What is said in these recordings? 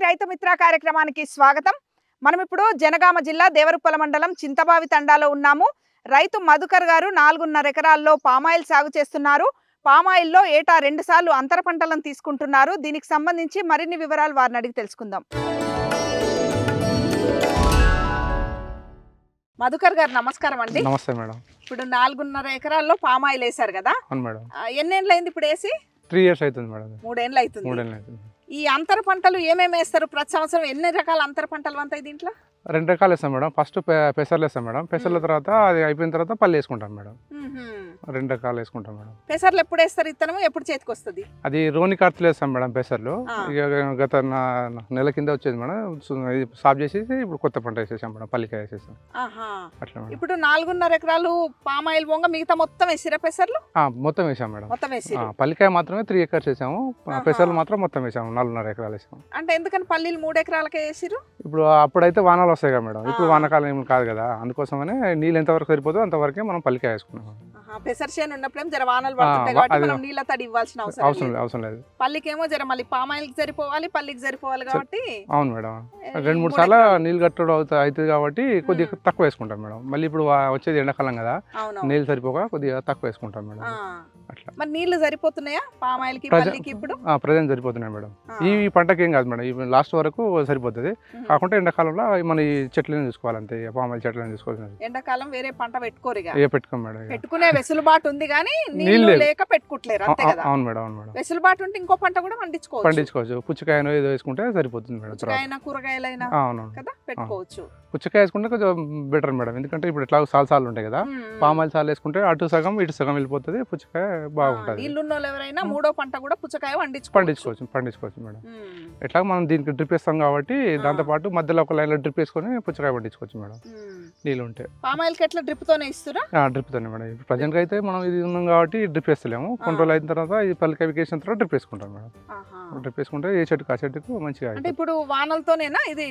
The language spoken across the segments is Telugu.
రైతు మిత్ర కార్యక్రమానికి స్వాగతం. మనం ఇప్పుడు జనగామ జిల్లా దేవరుప్పల మండలం చింతబావి తండాలో ఉన్నాము. రైతు మధుకర్ గారు 4.5 ఎకరాల్లో పామాయిల్ సాగు చేస్తున్నారు. పామాయిల్లో ఏటా 2 సార్లు అంతర పంటలను తీసుకుంటున్నారు. దీనికి సంబంధించి మరిన్ని వివరాలు వారిని అడిగి తెలుసుకుందాం. మధుకర్ గారు నమస్కారం అండి. నమస్తే మేడం. ఇప్పుడు 4.5 ఎకరాల్లో పామాయిల్ వేశారు కదా? అవును మేడం. ఎన్నేళ్ళైంది ఇప్పుడు వేసి? 3 years అవుతుంది మేడం. 3 ఏళ్ళు అవుతుంది. 3 ఏళ్ళు అవుతుంది. ఈ అంతర పంటలు ఏమేమి వేస్తారు ప్రతి సంవత్సరం? ఎన్ని రకాల అంతర పంటలు ఉంటాయి దీంట్లో? 2 రకాలు వేస్తాం మేడం. ఫస్ట్ పెసర్లు వేస్తాం మేడం. పెసర్ల తర్వాత అది అయిపోయిన తర్వాత పల్లి వేసుకుంటాం మేడం. 2 రకాలు వేసుకుంటాం మేడం. పెసర్లు ఎప్పుడు వేస్తారు? ఇత్తనము ఎప్పుడు చేతికి వస్తుంది? అది రోని కార్తులు వేస్తాం మేడం. పెసర్లు గత నెల కింద వచ్చేది మేడం. సాఫ్ చేసేసి ఇప్పుడు కొత్త పంట వేసేసాం మేడం. పల్లికాయ వేసేసాం అట్లా మేడం. ఇప్పుడు 4.5 ఎకరాలు పామాయిల్ బొంగ మిగతా మొత్తం వేసిరా పెసర్లు? మొత్తం వేసాం మేడం. మొత్తం వేసి పల్లికాయ మాత్రమే 3 acres వేసాము. పెసర్లు మాత్రం మొత్తం వేసాము. 4.5 ఎకరాలు వేసాము. అంటే ఎందుకని పల్లీలు 3 ఎకరాలకే వేసిరు? ఇప్పుడు అప్పుడైతే వానాలు వస్తాయి కదా మేడం. ఇప్పుడు వానాకాలం ఏమి కాదు కదా. అందుకోసమనే నీళ్ళు ఎంతవరకు సరిపోతుందో అంతవరకే మనం పల్లికాయ వేసుకున్నాం. పెసర్ చేను ఉన్నప్పుడేం జర వానలు పడుతుంటాయి కాబట్టి మనం నీళ్ళ తడి ఇవ్వాల్సిన అవసరం లేదు. పల్లికేమో జర మళ్ళీ పామాయిల్ కి సరిపోవాలి, పల్లికి సరిపోవాలి కాబట్టి. అవును మేడం. 2-3 సార్లు నీళ్ళు కట్టడం అవుతుంది కాబట్టి కొద్దిగా తక్కువ వేసుకుంటాం మేడం. మళ్ళీ ఇప్పుడు వచ్చేది ఎండాకాలం కదా, నీళ్ళు సరిపోక కొద్దిగా తక్కువ వేసుకుంటాం మేడం. అట్లా మరి నీళ్లు సరిపోతున్నాయా పామాయిల్ కి పల్లికి? ఇప్పుడు ప్రజెంట్ సరిపోతున్నాయి మేడం. ఈ పంటకి ఏం కాదు మేడం. ఈ లాస్ట్ వరకు సరిపోతుంది. కాకుంటే ఎండాకాలంలో మన ఈ చెట్లను చూసుకోవాలి అంతే. పామాయిల్ చెట్లను చూసుకోవాలి. ఎండాకాలం వేరే పంట పెట్టుకోరు, పెట్టుకోం మేడం. పెట్టుకునే వెసులుబాటు ఉంది కానీ నీళ్ళు లేక పెట్టుకోవట్లేరు అంతే కదా? అవును మేడం. అవును మేడం. వెసులుబాటు ఉంటే ఇంకో పంట కూడా పండించుకోవచ్చు. పుచ్చకాయనో ఏదో వేసుకుంటే సరిపోతుంది మేడం. పుచ్చకాయన కూరగాయలైనా కదా పెట్టుకోవచ్చు. పుచ్చకాయ వేసుకుంటే కొంచెం బెటర్ మేడం. ఎందుకంటే ఇప్పుడు ఎట్లా సాలు ఉంటాయి కదా, పామాయిల్ సాలు వేసుకుంటే అటు సగం ఇటు సగం వెళ్ళిపోతుంది. పుచ్చకాయ బాగుంటుంది. నీళ్ళున్న ఎవరైనా మూడో పంట కూడా పుచ్చకాయ పండించుకోవచ్చు మేడం. ఎట్లా మనం దీనికి డ్రిప్ వేస్తాం కాబట్టి దాంతో పాటు మధ్యలో ఒక లైన్ లో డ్రిప్ వేసుకొని పుచ్చకాయ పండించుకోవచ్చు మేడం. నీళ్ళు ఉంటే పామాయిల్ కి ఎట్లా డ్రిప్ తోనే ఇస్తారా? డ్రిప్ తోనే మేడం. ఇప్పుడు ప్రజెంట్ అయితే మనం ఇది ఉన్నాం కాబట్టి డ్రిప్ వేస్తలేము. కొన్ని రోజులు అయిన తర్వాత ఈ పల్లికాయ వేసిన తర్వాత డ్రిప్ వేసుకుంటాం మేడం. డ్రిప్ వేసుకుంటే ఏ చెట్టుకు ఆ చెట్టుకు మంచిగా. అంటే ఇప్పుడు వానలతోనేనా ఇది?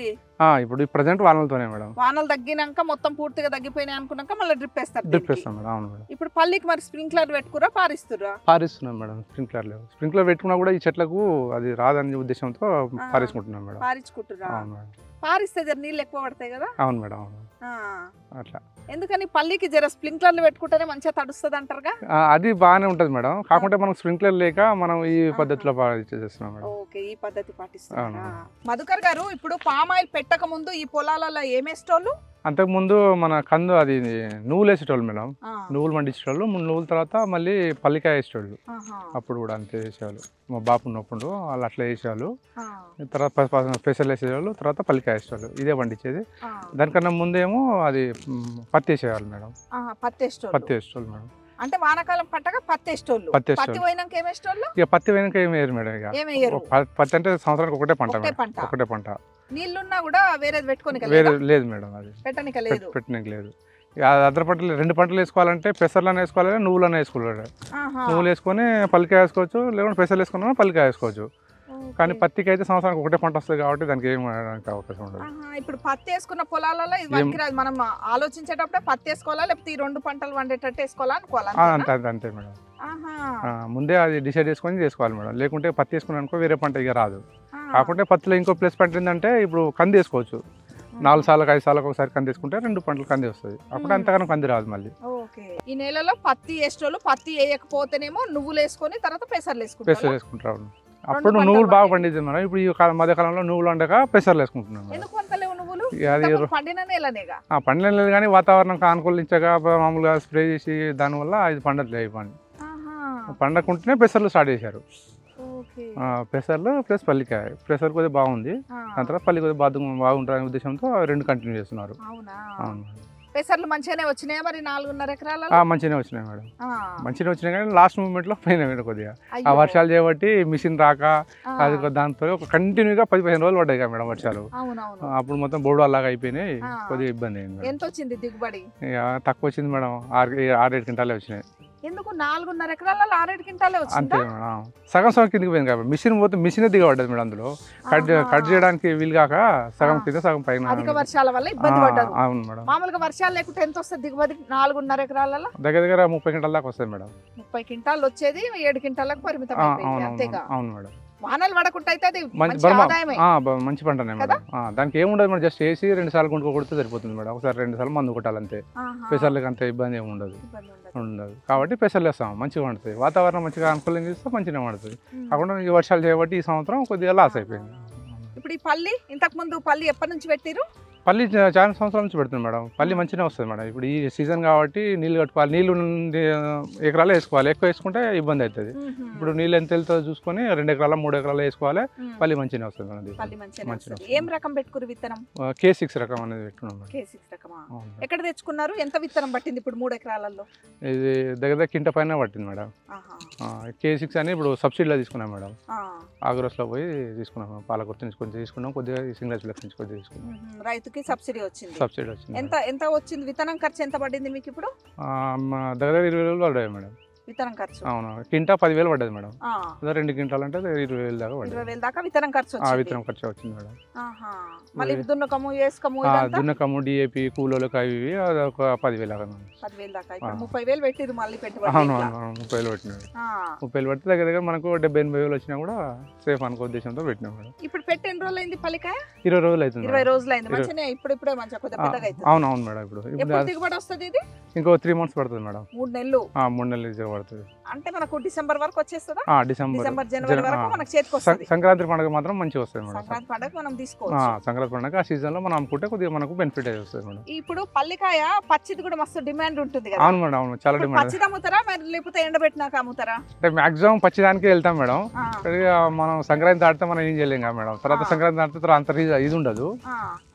ఇప్పుడు ప్రజెంట్ వానలతోనే మేడం. వానలు తగ్గినాక మొత్తం పూర్తిగా తగ్గిపోయినాయి అనుకున్నాక మళ్ళీ డ్రిప్ వేస్తారు. డ్రిప్ వేస్తాం మేడం. అవును మేడం. ఇప్పుడు పల్లికి మరి స్ప్రింక్లర్ పెట్టుకురా పారిస్తున్నాం మేడం. స్ప్రింక్లర్ పెట్టుకున్నా కూడా ఈ చెట్లకు అది రాదనే ఉద్దేశంతో పారించుకుంటున్నాం మేడం. అవును మేడం. పారిస్తే జర నీళ్ళు ఎక్కువ పడతాయి కదా? అవును మేడం. అవును అట్లా. ఎందుకని పల్లికి జర స్ప్రింక్లర్లు పెట్టుకుంటేనే మంచిగా తడుస్తుంది అంటారుగా? అది బాగానే ఉంటది మేడం. కాకుంటే మనం స్ప్రింక్లర్ లేక మనం ఈ పద్ధతిలో చేస్తున్నాం మేడం. ఓకే, ఈ పద్ధతి పాటిస్తున్నాం. మధుకర్ గారు, ఇప్పుడు పామాయిల్ పెట్టక ముందు ఈ పొలాలలో ఏమేస్తోళ్ళు? అంతకుముందు మన కందు అది నువ్వులు వేసేటోళ్ళు మేడం. నువ్వులు పండించేటోళ్ళు. 3 నువ్వుల తర్వాత మళ్ళీ పల్లికాయ వేసేటోళ్ళు. అప్పుడు కూడా అంతే వేసేవాళ్ళు. మా బాపు ఉన్నప్పుడు వాళ్ళు అట్లా వేసేవాళ్ళు. తర్వాత పెసలు వేసేవాళ్ళు, తర్వాత పల్లికాయ వేసేవాళ్ళు. ఇదే పండించేది. దానికన్నా ముందేమో అది పత్తి వేసేవాళ్ళు మేడం. పత్తి వేసేటోళ్ళు మేడం. అంటే వానాకాలం పంటగా పత్తి వేసేటోళ్ళు. పత్తి పోయినాక ఏమేసేటోళ్ళు? ఇక పత్తి పోయినాక ఏమి వేయరు మేడం. ఇక పత్తి అంటే సంవత్సరానికి ఒకటే పంట. నీళ్ళున్నా కూడా వేరేది పెట్టుకోనిక లేదు మేడం. అది పెట్టడానికి లేదు. అదర్ పంటలు 2 పంటలు వేసుకోవాలంటే పెసర్లను వేసుకోవాలి, నువ్వులను వేసుకోవాలి. నువ్వులు వేసుకొని పల్లికాయ వేసుకోవచ్చు, లేకుంటే పెసర్లు వేసుకున్నా పల్లికాయ వేసుకోవచ్చు. కానీ పత్తికి అయితే సంవత్సరానికి ఒకటే పంట వస్తుంది కాబట్టి దానికి ఏం అవకాశం ఉండదు. ఇప్పుడు పత్తి వేసుకున్న పొలాలలో మనం ఆలోచించేటప్పుడే పత్తి వేసుకోవాలా, లేకపోతే ఈ 2 పంటలు వండేటట్టు వేసుకోవాలా అనుకోవాలా? అంతే మేడం. ముందే అది డిసైడ్ చేసుకొని చేసుకోవాలి మేడం. లేకుంటే పత్తి వేసుకుని అనుకో వేరే పంట ఇక రాదు. కాకుంటే పత్తిలో ఇంకో ప్లస్ పాయింట్ ఏంటంటే ఇప్పుడు కంది వేసుకోవచ్చు. 4 సార్లకు 5 సార్లకు ఒకసారి కంది వేసుకుంటే 2 పంటలు కంది వస్తుంది. అప్పుడు అంతగానో కంది రాదు మళ్ళీ. ఈ నెలలో పత్తి వేసేటోళ్ళు పత్తి వేయకపోతేనేమో నువ్వులు వేసుకొని తర్వాత పెసర్లు వేసుకుంటారు. అప్పుడు నువ్వులు బాగా పండిద్ది మేడం. ఇప్పుడు ఈ మధ్యకాలంలో నువ్వులు వండక పెసర్లు వేసుకుంటున్నాం. పండిన లేదు కానీ వాతావరణం అనుకూలించగా మామూలుగా స్ప్రే చేసి దానివల్ల ఇది పండట్లేదు. పండకుంటేనే పెసర్లు స్టార్ట్ చేశారు. పెసర్లు ప్లస్ పల్లికాయ. పెసర్ కొద్దిగా బాగుంది, దాని తర్వాత పల్లి కొద్దిగా బాగుంటుందనే ఉద్దేశంతో 2 కంటిన్యూ చేస్తున్నారు. అవును. పెసర్లు మంచిగానే వచ్చినాయా మరి 4.5 ఎకరాలలో? మంచిగానే వచ్చినాయి మేడం. మంచిగా వచ్చినాయి కానీ లాస్ట్ మూమెంట్ లో పోయినా మేడం. కొద్దిగా ఆ వర్షాలు చేయబట్టి మిషన్ రాక అది దాంతో ఒక కంటిన్యూగా 10-15 రోజులు పడ్డాయి కదా మేడం వర్షాలు. అప్పుడు మొత్తం బోర్డు అలాగా అయిపోయినాయి. కొద్దిగా ఇబ్బంది అయింది. ఎంత వచ్చింది దిగుబడి? తక్కువ వచ్చింది మేడం. 6-7 క్వింటాలే వచ్చినాయి. ఎందుకు 4.5 ఎకరాలలో 6-7 క్వింటాలే వచ్చింది? అంతే మేడం. సగం కిందకి పోయింది కాబట్టి మిషన్ పోతే మిషనే దిగబడ్డది మేడం. అందులో కట్ చేయడానికి వీలు కాక సగం కింద సగం పైన. అధిక వర్షాల వల్ల ఇబ్బంది పడ్డారు. అవును మేడం. మామూలుగా వర్షాలు లేకుంటే ఎంత వస్తుంది దిగుబడి 4.5 ఎకరాలలో? దగ్గర 30 క్వింటాల దాకా వస్తుంది మేడం. 30 క్వింటాలు వచ్చేది 7 క్వింటాలకు పరిమితం అయిపోయింది అంతేగా? అవును మేడం. వానలు పడకుండా అయితే అది మంచి మంచి ఆదాయమే మంచి పంటనే మేడం. దానికి ఏముండదు మేడం, జస్ట్ వేసి 2 సార్లు గుంటుకు కొడితే సరిపోతుంది మేడం. ఒకసారి 2 సార్లు మందు కొట్టాలంతే. పెసర్లకు అంత ఇబ్బంది ఏమి ఉండదు. కాబట్టి పెసర్లు వేస్తాం, మంచిగా పండుతుంది. వాతావరణం మంచిగా అనుకూలంగా ఇస్తే మంచిగా పండుతుంది. కాకుండా ఈ వర్షాలు చేయబట్టి ఈ సంవత్సరం కొద్దిగా లాస్ అయిపోయింది. ఇప్పుడు ఈ పల్లి ఇంతకు ముందు పల్లి ఎప్పటి నుంచి పెట్టిరు? పల్లి చాలా సంవత్సరాల నుంచి పెడుతుంది మేడం. పల్లి మంచిగా వస్తుంది మేడం. ఇప్పుడు ఈ సీజన్ కాబట్టి నీళ్ళు కట్టుకోవాలి, నీళ్ళు ఎకరాలు వేసుకోవాలి. ఎక్కువ వేసుకుంటే ఇబ్బంది అవుతుంది. ఇప్పుడు నీళ్ళు ఎంత వెళ్తుందో చూసుకొని 2 ఎకరాల 3 ఎకరాలు వేసుకోవాలి. పల్లి మంచిగా వస్తుంది మేడం. ఏం రకం పెట్టుకురు విత్తనం? K6 రకం అనేది పెట్టుకున్నాం మేడం. K6 రకమా? ఎక్కడ తెచ్చుకున్నారు? ఎంత విత్తనం పట్టింది ఇప్పుడు 3 ఎకరాలలో? ఇది దగ్గర కింట పైన పట్టింది మేడం. K6 అని ఇప్పుడు సబ్సిడీలో తీసుకున్నాం మేడం. ఆగ్రోస్లో పోయి తీసుకున్నాం. పాలకుర్తి నుంచి కొంచెం తీసుకున్నాం, కొద్దిగా సింగల్ ఫ్లెక్స్ నుంచి కొద్దిగా తీసుకున్నాం. రైతుకి సబ్సిడీ వచ్చింది. ఎంత వచ్చింది? విత్తనం ఖర్చు ఎంత పడింది మీకు ఇప్పుడు? దగ్గర 20,000 పడ్డాయి మేడం విత్తనం ఖర్చు. అవును, కింటా 10,000 పడ్డది మేడం. 2 క్వింటాలు అంటే 20,000 దాకా పడ్డది. 20,000 దాకా విత్తనం ఖర్చు వచ్చింది. విత్తనం ఖర్చు వచ్చింది మేడం. మళ్ళీ దున్నకము వేసుకము దున్నకము DAP కూలోళ్ళకి అవి ఒక 10,000 దాకా. 10,000 దాకా. ఇప్పుడు 30,000 పెట్టిరు మళ్ళీ పెట్టుబడి. అవును 30,000 పెట్టినాడు. 30,000 పెడితే దగ్గర దగ్గర మనకు 70,000-80,000 వచ్చినా కూడా సేఫ్ అనుకో ఉద్దేశంతో పెట్టినాం మేడం. ఇప్పుడు పెట్టి ఎన్ని రోజులు అయింది పల్లికాయ? 20 రోజులు అవుతుంది. 20 రోజులు అయింది. మంచిగా ఇప్పుడే మంచిగా కొద్దిగా పెద్దగా అవుతుంది. అవును అవును మేడం. ఇప్పుడు దిగుబడి వస్తుంది ఇది? ఇంకో 3 months పడుతుంది మేడం. 3 నెలలు. 3 నెలలు ఈజీగా పడుతుంది. అంటే మనకు డిసెంబర్ వరకు వచ్చేస్తుందా? డిసెంబర్ జనవరి వరకు మనకు చేతికి వస్తుంది. సంక్రాంతి పండుగ మాత్రం మంచిగా వస్తుంది మేడం. సంక్రాంతి పండుగ మనం తీసుకోవచ్చు. సంక్రాంతి పండుగ ఆ సీజన్ లో మనం అమ్ముకుంటే కొద్దిగా మనకు బెనిఫిట్ అయితే వస్తుంది మేడం. ఇప్పుడు పల్లికాయ పచ్చిది కూడా మస్తు డిమాండ్ ఉంటుంది కదా? అవును మేడం, అవును చాలా డిమాండ్. పచ్చిది అమ్ముతారా మరి లేకపోతే ఎండబెట్టినాక అమ్ముతారా? అంటే మాక్సిమం పచ్చిదానికే వెళ్తాం మేడం. మనం సంక్రాంతి దాటితే మనం ఏం చేయలేం కదా మేడం. తర్వాత సంక్రాంతి దాటితే తర్వాత అంత ఇది ఉండదు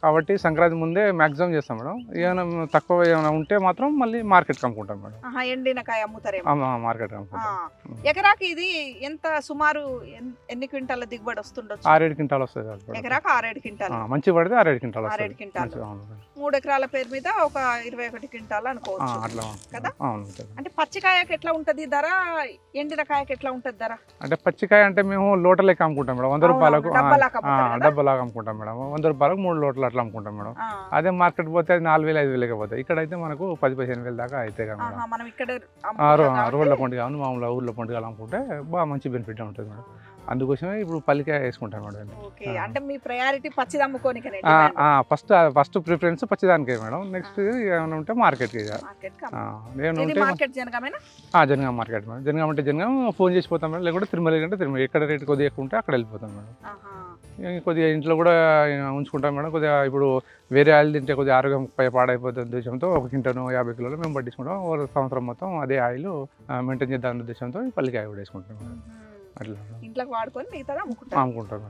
కాబట్టి సంక్రాంతి ముందే మాక్సిమం చేస్తాం మేడం. ఏమైనా తక్కువ ఏమైనా ఉంటే మాత్రం మళ్ళీ మార్కెట్ అమ్ముకుంటాం మేడం. ఎండినకాయ అమ్ముతారేమో? మార్కెట్ అమ్ముకుంటాం. ఎకరాకి ఇది ఎంత సుమారు ఎన్ని క్వింటాల దిగుబడి వస్తుండొచ్చు? 6-7 క్వింటాలు వస్తుంది. ఎకరాకు 6-7 క్వింటాలు. మంచి పడితే 6-7 క్వింటాలు. 6-7 క్వింటాలు. 3 ఎకరాల పేరు మీద ఒక 21 క్వింటాలు అనుకోవచ్చు అట్లా కదా? అంటే పచ్చికాయకి ఎట్లా ఉంటది ధర, ఎండిన కాయకి ఎట్లా ఉంటది ధర? అంటే పచ్చికాయ అంటే మేము లోట లెక్క అమ్ముకుంటాం మేడం. 100 రూపాయలకు డబ్బలాగా అమ్ముకుంటాం మేడం. 100 రూపాయలకు 3 లోటలు అట్లా అమ్ముకుంటాం మేడం. అదే మార్కెట్ పోతే అది 4,000-5,000 పోతాయి. ఇక్కడైతే మనకు 10,000-15,000 దాకా అయితే మనం ఇక్కడ రోడ్ల పండుగ మామూలుగా ఊర్లో పండుగలు అమ్ముకుంటే బాగా మంచి బెనిఫిట్ ఉంటుంది మేడం. అందుకోసమే ఇప్పుడు పల్లికాయ వేసుకుంటాం మేడం. అంటే మీ ప్రయారిటీ పచ్చిది అమ్ముకోనికే? ఫస్ట్ ప్రిఫరెన్స్ పచ్చిదానికే మేడం. నెక్స్ట్ ఏమైనా ఉంటే మార్కెట్కి. Jangaon market madam. జనగాం అంటే జనగాం ఫోన్ చేసిపోతాం మేడం. లేకుంటే తిరుమల అంటే తిరుమల. ఎక్కడ రేట్ కొద్దిగా ఎక్కువ ఉంటే అక్కడ వెళ్ళిపోతాం మేడం. కొద్దిగా ఇంట్లో కూడా ఉంచుకుంటాం మేడం. కొద్దిగా ఇప్పుడు వేరే ఆయిల్ తింటే కొద్దిగా ఆరోగ్యం పాడైపోతుంది ఉద్దేశంతో 1 క్వింటాను 50 కిలోలు మేము పట్టించుకుంటాం. సంవత్సరం మొత్తం అదే ఆయిల్ మెయింటైన్ చేద్దాం ఉద్దేశంతో పల్లికాయ కూడా వేసుకుంటాం మేడం. అట్లా ఇంట్లోకి వాడుకొని మిగతా అమ్ముకుంటాం.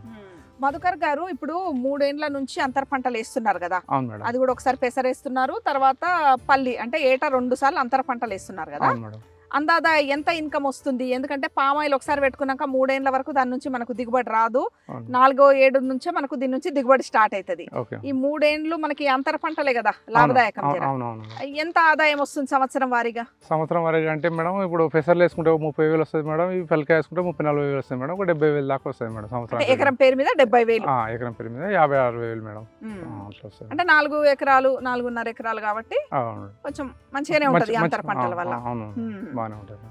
మధుకర్ గారు ఇప్పుడు 3 ఏళ్ల నుంచి అంతర పంటలు వేస్తున్నారు కదా? అది కూడా ఒకసారి పెసర వేస్తున్నారు, తర్వాత పల్లి అంటే ఏటా 2 సార్లు అంతర పంటలు వేస్తున్నారు కదా? అందాదా ఎంత ఇన్కమ్ వస్తుంది? ఎందుకంటే పామాయిల్ ఒకసారి పెట్టుకున్నాక 3 ఏళ్ల వరకు దాని నుంచి మనకు దిగుబడి రాదు. 4వ ఏడు నుంచే మనకు దీని నుంచి దిగుబడి స్టార్ట్ అవుతుంది. ఈ 3 ఏళ్ళు మనకి అంతర పంటలే కదా లాభదాయకం. ఎంత ఆదాయం వస్తుంది సంవత్సరం వారీగా? సంవత్సరం వారీగా అంటే మేడం ఇప్పుడు పెసర్లు వేసుకుంటే 30,000 వస్తుంది మేడం. ఈ పల్లికాయ వేసుకుంటే 30,000-40,000 వస్తుంది మేడం. 70,000 దాకా వస్తుంది మేడం సంవత్సరం. ఎకరం పేరు మీద 70,000. ఎకరం పేరు మీద 50,000-60,000 మేడం. అంటే 4 ఎకరాలు 4.5 ఎకరాలు కాబట్టి కొంచెం మంచిగానే ఉంటుంది అంతర పంటల వల్ల. బాగానే ఉంటుంది.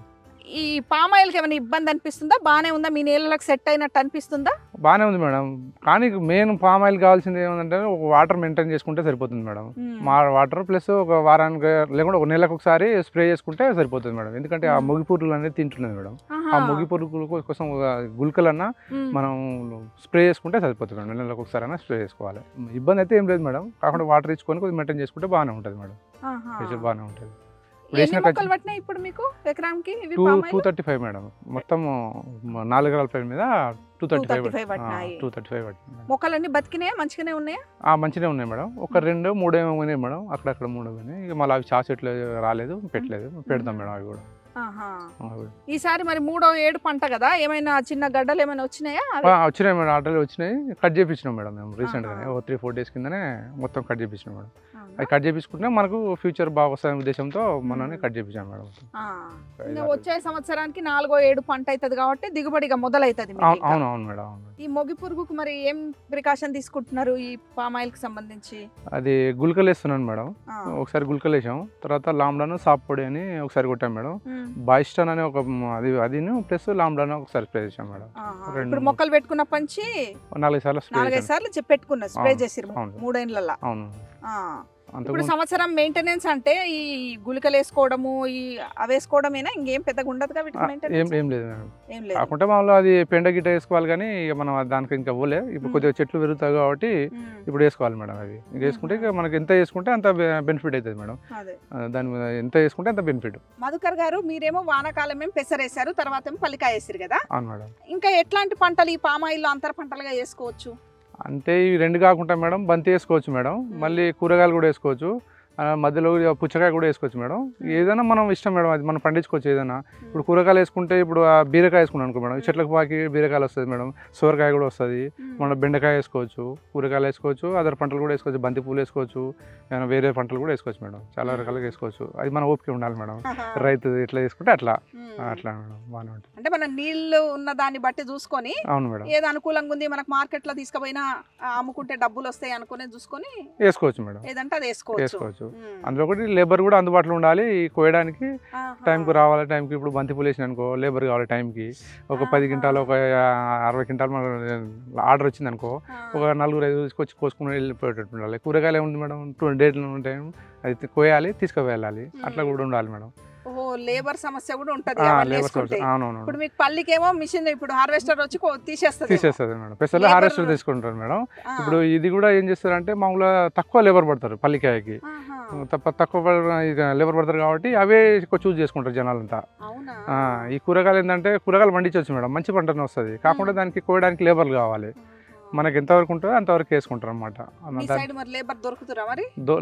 ఈ పామాయిల్కి ఏమైనా ఇబ్బంది అనిపిస్తుందా? బాగానే ఉందా? మీ నీళ్ళకి సెట్ అయినట్టు అనిపిస్తుందా? బాగానే ఉంది మేడం. కానీ మెయిన్ పామాయిల్ కావాల్సింది ఏమంటే ఒక వాటర్ మెయింటైన్ చేసుకుంటే సరిపోతుంది మేడం. వాటర్ ప్లస్ ఒక వారానికి లేకుండా 1 నెలకు ఒకసారి స్ప్రే చేసుకుంటే సరిపోతుంది మేడం. ఎందుకంటే ఆ మొగి పురుగులు అనేది తింటున్నది మేడం. ఆ మొగి పురుగుల కోసం గుల్కలన్నా మనం స్ప్రే చేసుకుంటే సరిపోతుంది మేడం. 1 నెలకు ఒకసారి అయినా స్ప్రే చేసుకోవాలి. ఇబ్బంది అయితే ఏం లేదు మేడం. కాకుండా వాటర్ ఇచ్చుకొని కొద్దిగా మెయింటైన్ చేసుకుంటే బాగానే ఉంటుంది మేడం. బాగానే ఉంటుంది. ఇప్పుడు మీకు ఎకరానికి 235 మేడం. మొత్తం 4 ఎకరాల పేరు మీద 235 మొక్కలన్నీ బతికినాయా? మంచిగానే ఉన్నాయా? మంచిగానే ఉన్నాయి మేడం. ఒక 2-3 ఏమో ఉన్నాయి మేడం. అక్కడక్కడ 3 ఉన్నాయి. ఇక మళ్ళీ అవి చెట్లు రాలేదు, పెట్టలేదు. పెడతాం మేడం అవి కూడా. ఈసారి మరి 3వ ఏడు పంట కదా, ఏమైనా చిన్న గడ్డలు ఏమైనా వచ్చినాయా? వచ్చినాయి మేడం, ఆటలు వచ్చినాయి. కట్ చేయించినాం మేడం మేము రీసెంట్ గానే. 3-4 డేస్ కిందనే మొత్తం కట్ చేయించినాం మేడం. అది కట్ చేయించుకుంటే మనకు ఫ్యూచర్ బాగా వస్తాయనే ఉద్దేశంతో మనని కట్ చేయించాం మేడం. ఇంకా వచ్చే సంవత్సరానికి 4-7 పంట అవుతుంది కాబట్టి దిగుబడిగా మొదలవుతుంది. అవును అవును మేడం. ఈ మొగి పురుగుకు మరి ఏం ప్రికాషన్ తీసుకుంటున్నారు ఈ పామాయిల్ కి సంబంధించి? అది గుల్కలు వేస్తున్నాను మేడం. ఒకసారి గుల్కలు వేసాం, తర్వాత లాంబ్డాను సాప్ పొడి అని ఒకసారి కొట్టాం మేడం. బాయిస్టన్ అనే ఒక అది ప్లస్ లాంబ్డాను ఒకసారి స్ప్రే చేసాం మేడం. ఇప్పుడు మొక్కలు పెట్టుకున్న పంచి 4-5 సార్లు పెట్టుకున్నా స్ప్రే చేసిరు 3 ఏళ్ళ. అవును. ఇప్పుడు సంవత్సరం మెయింటెనెన్స్ అంటే ఈ గుళికలు వేసుకోవడము ఈ అవి వేసుకోవడమేనా, ఇంకేం పెద్దగా ఉండదు ఏం లేదు మేడం. కాకుంటే మామూలు అది పెండ గిట్ట వేసుకోవాలి, కానీ ఇక మనం దానికి ఇంకా పోలే. ఇప్పుడు కొద్దిగా చెట్లు పెరుగుతాయి కాబట్టి ఇప్పుడు వేసుకోవాలి మేడం. అవి ఇంకా వేసుకుంటే ఇక మనకి ఎంత వేసుకుంటే అంత బెనిఫిట్ అవుతుంది మేడం. దాని మీద ఎంత వేసుకుంటే అంత బెనిఫిట్. మధుకర్ గారు, మీరేమో వానాకాలం ఏమో పెసరేసారు, తర్వాత ఏమో పల్లికాయ వేసారు కదా. అవును మేడం. ఇంకా ఎట్లాంటి పంటలు ఈ పామాయిల్లో అంతర పంటలుగా వేసుకోవచ్చు? అంటే ఇవి 2 కాకుండా మేడం బంతి వేసుకోవచ్చు మేడం, మళ్ళీ కూరగాయలు కూడా వేసుకోవచ్చు, మధ్యలో పుచ్చకాయ కూడా వేసుకోవచ్చు మేడం. ఏదైనా మనం ఇష్టం మేడం, అది మనం పండించుకోవచ్చు ఏదైనా. ఇప్పుడు కూరగాయలు వేసుకుంటే ఇప్పుడు బీరకాయ వేసుకున్నాం అనుకో మేడం, చెట్లకు పాకి బీరకాయలు వస్తుంది మేడం, సోరకాయ కూడా వస్తుంది, మనం బెండకాయ వేసుకోవచ్చు, కూరగాయలు వేసుకోవచ్చు, అదర్ పంటలు కూడా వేసుకోవచ్చు, బంతి పూలు వేసుకోవచ్చు, ఏమైనా వేరే పంటలు కూడా వేసుకోవచ్చు మేడం. చాలా రకాలుగా వేసుకోవచ్చు. అది మన ఓపిక ఉండాలి మేడం. రైతు ఎట్లా వేసుకుంటే అట్లా మేడం బాగానే ఉంటుంది. అంటే మన నీళ్లు ఉన్న దాన్ని బట్టి చూసుకొని, అవును మేడం, ఏది అనుకూలంగా ఉంది మనకు మార్కెట్ లో తీసుకుపోయినా అమ్ముకుంటే డబ్బులు వస్తాయి అనుకునే చూసుకొని వేసుకోవచ్చు మేడం. ఏదంటే అది వేసుకోవచ్చు. అందులో ఒకటి లేబర్ కూడా అందుబాటులో ఉండాలి, కోయడానికి టైంకి రావాలి. టైంకి ఇప్పుడు బంతి పూలు వేసిన అనుకో లేబర్ కావాలి టైంకి. ఒక 10 క్వింటాలు ఒక 60 క్వింటాలు మన ఆర్డర్ వచ్చింది అనుకో, ఒక 4-5 తీసుకొచ్చి కోసుకుని వెళ్ళిపోయేటట్టు ఉండాలి. కూరగాయలు ఏముంది మేడం, 2 డేట్లు ఉంటాయి, అది కోయాలి తీసుకువెళ్ళాలి, అట్లా కూడా ఉండాలి మేడం. లేబర్ సమస్య కూడా ఉంటది. ఇప్పుడు మీకు పల్లికేమో మిషన్, ఇప్పుడు హార్వెస్టర్ వచ్చి తీసేస్తుంది మేడం. పెసలు హార్వెస్టర్ తీసుకుంటారు మేడం. ఇప్పుడు ఇది కూడా ఏం చేస్తారంటే మామూలుగా తక్కువ లేబర్ పడతారు పల్లికాయకి, తక్కువ లేబర్ పడతారు కాబట్టి అవే ఎక్కువ చూస్ చేసుకుంటారు జనాలంతా. ఈ కూరగాయలు ఏంటంటే కూరగాయలు పండించవచ్చు మేడం, మంచి పంటనే వస్తుంది, కాకుండా దానికి కోయడానికి లేబర్లు కావాలి. మనకి ఎంతవరకు ఉంటుందో అంతవరకు వేసుకుంటారు అనమాట.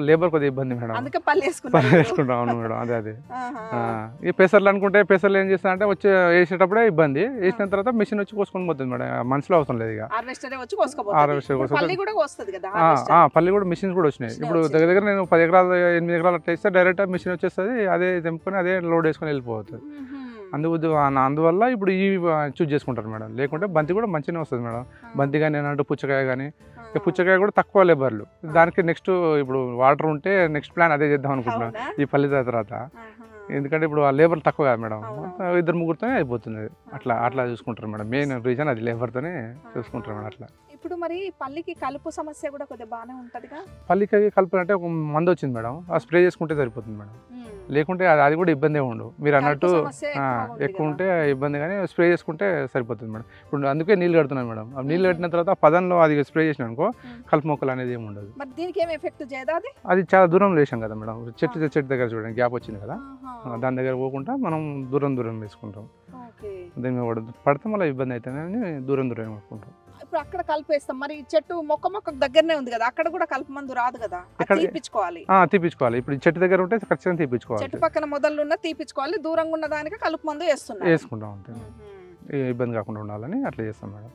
లేబర్ కొద్దిగా ఇబ్బంది మేడం, వేసుకుంటాం. అవును మేడం. అదే ఈ పెసర్లు అనుకుంటే పెసర్లు ఏం చేస్తారంటే వచ్చి వేసేటప్పుడే ఇబ్బంది, వేసిన తర్వాత మిషన్ వచ్చి కోసుకొని పోతుంది మేడం, మనుషులు అవసరం లేదు. ఇక పల్లి కూడా మిషన్స్ కూడా వచ్చినాయి. ఇప్పుడు దగ్గర దగ్గర నేను 10 ఎకరాలు 8 ఎకరాలు అట్లా ఇస్తే డైరెక్ట్ మిషన్ వచ్చేస్తుంది, అదే తెంపుకొని అదే లోడ్ వేసుకొని వెళ్ళిపోతుంది. అందువల్ల ఇప్పుడు ఇవి చూస్ చేసుకుంటారు మేడం. లేకుంటే బంతి కూడా మంచిగానే వస్తుంది మేడం. బంతి కానీ ఏంటంటే పుచ్చకాయ కానీ, పుచ్చకాయ కూడా తక్కువ లేబర్లు. దానికి నెక్స్ట్ ఇప్పుడు వాటర్ ఉంటే నెక్స్ట్ ప్లాన్ అదే చేద్దాం అనుకుంటున్నాం ఈ పల్లి తర్వాత. ఎందుకంటే ఇప్పుడు ఆ లేబర్ తక్కువ కాదు మేడం, 2-3తోనే అయిపోతుంది. అట్లా చూసుకుంటారు మేడం. మెయిన్ రీజన్ అది లేబర్తోనే చూసుకుంటారు మేడం. అట్లా ఇప్పుడు మరి పల్లికి కలుపు సమస్య కూడా కొద్దిగా బాగానే ఉంటుందిగా. పల్లికి కలుపు అంటే ఒక మందు వచ్చింది మేడం, ఆ స్ప్రే చేసుకుంటే సరిపోతుంది మేడం. లేకుంటే అది కూడా ఇబ్బంది ఉండదు. మీరు అన్నట్టు ఎక్కువ ఉంటే ఇబ్బంది, కానీ స్ప్రే చేసుకుంటే సరిపోతుంది మేడం. ఇప్పుడు అందుకే నీళ్ళు కడుతున్నాను మేడం. నీళ్ళు కట్టిన తర్వాత పదంలో అది స్ప్రే చేసిన అనుకో కలుపు మొక్కలు అనేది ఏమి ఉండదు. అది చాలా దూరంలో వేసాం కదా మేడం, చెట్టు దగ్గర చూడండి గ్యాప్ వచ్చింది కదా, దాని దగ్గర పోకుండా మనం దూరం వేసుకుంటాం. దీని మీద పడితే మళ్ళీ ఇబ్బంది అవుతుందని దూరం వేసుకుంటాం. ఇప్పుడు అక్కడ కలుపు వేస్తాం, మరి చెట్టు మొక్క దగ్గరనే ఉంది కదా, అక్కడ కూడా కలుపు మందు రాదు కదా, తీపించుకోవాలి. ఇప్పుడు చెట్టు దగ్గర ఉంటే ఖచ్చితంగా తీపించుకోవాలి, చెట్టు పక్కన మొదలు ఉన్న తీపించుకోవాలి, దూరంగా ఉన్న దానికి కలుపు మందు వేసుకుంటాం అంతే, ఇబ్బంది కాకుండా ఉండాలని అట్లా చేస్తాం మేడం.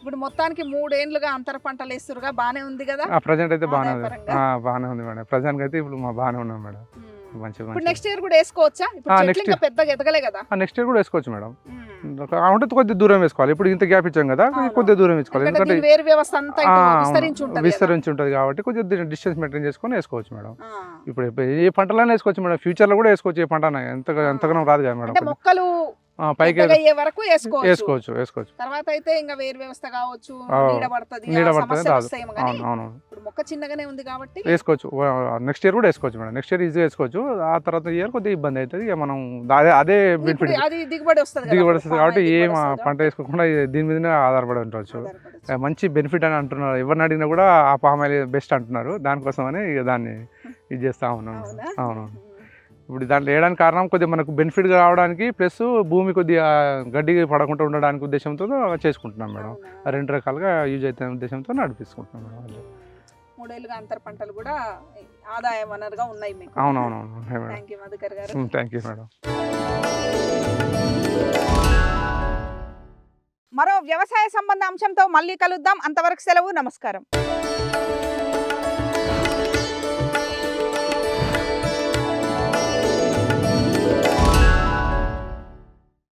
ఇప్పుడు మొత్తానికి 3 ఏళ్ళుగా అంతర పంటలు వేస్తురుగా, బానే ఉంది కదా? ప్రజెంట్ అయితే బాగానే ఉంది మేడం. ప్రజెంట్ అయితే ఇప్పుడు బాగానే ఉన్నాం మేడం. నెక్స్ట్ ఇయర్ కూడా వేసుకోవచ్చా? పెద్దగా ఎదగలే కదా, నెక్స్ట్ ఇయర్ కూడా వేసుకోవచ్చు మేడం. అంటే కొద్ది దూరం వేసుకోవాలి. ఇప్పుడు ఇంత గ్యాప్ ఇచ్చాం కదా, కొద్దిగా దూరం వేసుకోవాలి, ఎందుకంటే విస్తరించి ఉంటుంది కాబట్టి కొద్దిగా డిస్టెన్స్ మెయింటైన్ చేసుకొని వేసుకోవచ్చు మేడం. ఇప్పుడు ఏ పంటలైనా వేసుకోవచ్చు మేడం, ఫ్యూచర్ లో కూడా వేసుకోవచ్చు. ఏ పంట ఎంతగానో రాదు కదా మేడం, మొక్కలు పైకి వరకు వేసుకోవచ్చు. తర్వాత అయితే ఇంకా వేరు వ్యవస్థ కావచ్చు, నీడ పడుతుంది రాదు. అవును, మొక్క చిన్నగానే ఉంది కాబట్టి వేసుకోవచ్చు. నెక్స్ట్ ఇయర్ కూడా వేసుకోవచ్చు మేడం. నెక్స్ట్ ఇయర్ ఈజీగా వేసుకోవచ్చు. ఆ తర్వాత ఇయర్ కొద్దిగా ఇబ్బంది అవుతుంది. ఇక మనం అదే బెనిఫిట్, దిగుబడి వస్తుంది కాబట్టి ఏం పంట వేసుకోకుండా దీని మీదనే ఆధారపడి ఉండవచ్చు. మంచి బెనిఫిట్ అని అంటున్నారు. ఎవరిని అడిగినా కూడా ఆ పామాయిల్ బెస్ట్ అంటున్నారు. దానికోసం అని ఇక దాన్ని ఇది చేస్తా ఉన్నాను. అవును, ఇప్పుడు దాంట్లో వేయడానికి కారణం కొద్దిగా మనకు బెనిఫిట్ రావడానికి, ప్లస్ భూమి కొద్దిగా గడ్డి పడకుండా ఉండడానికి ఉద్దేశంతో చేసుకుంటున్నాం మేడం. 2 రకాలుగా యూజ్ అవుతున్న ఉద్దేశంతో నడిపిస్తుంటున్నాం మేడం. 3 ఏళ్ళుగా అంతర పంటలు కూడా ఆదాయ వనరుగా ఉన్నాయి మీకు. అవునవును. థ్యాంక్ యూ మధుకర్ గారు. Thank you madam. మరో వ్యవసాయ సంబంధ అంశంతో మళ్ళీ కలుద్దాం. అంతవరకు సెలవు. నమస్కారం.